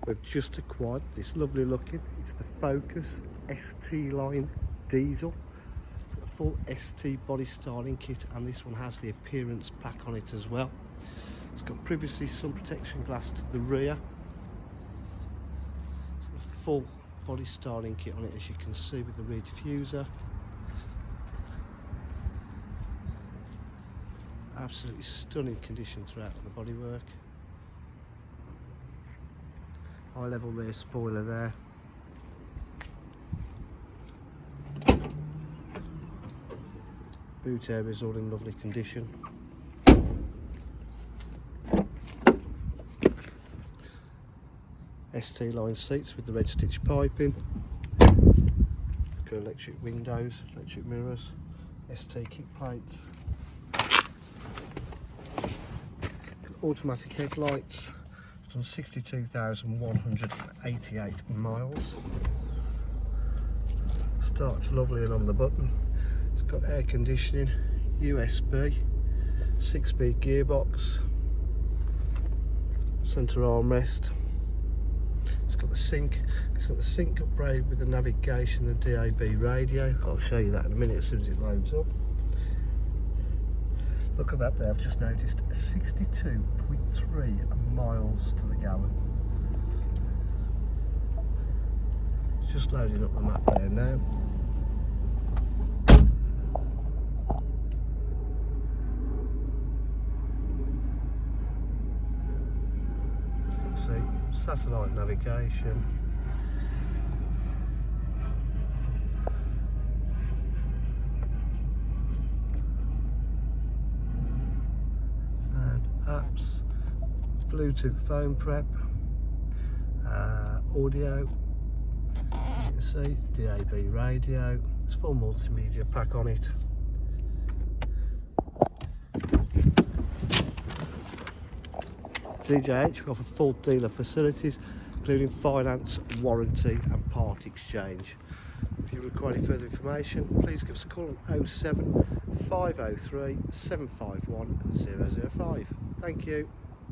We've just acquired this lovely looking, it's the Focus ST line diesel. It's got a full ST body styling kit, and this one has the appearance pack on it as well. It's got previously sun protection glass to the rear. It's got a full body styling kit on it, as you can see, with the rear diffuser. Absolutely stunning condition throughout the bodywork. High level rear spoiler there. Boot area is all in lovely condition. ST line seats with the red stitch piping. Got electric windows, electric mirrors, ST kick plates. Automatic headlights. It's done 62,188 miles. Starts lovely and on the button. It's got air conditioning, USB, 6-speed gearbox, centre armrest. It's got the sync. It's got the sync upgrade with the navigation and DAB radio. I'll show you that in a minute as soon as it loads up. Look at that there, I've just noticed 62.3 miles to the gallon. It's just loading up the map there now. As you can see, satellite navigation. Apps, Bluetooth phone prep, audio, you can see DAB radio. There's full multimedia pack on it. DJH, we offer full dealer facilities including finance, warranty and part exchange. If you require any further information, please give us a call on 07 503 751 005. Thank you.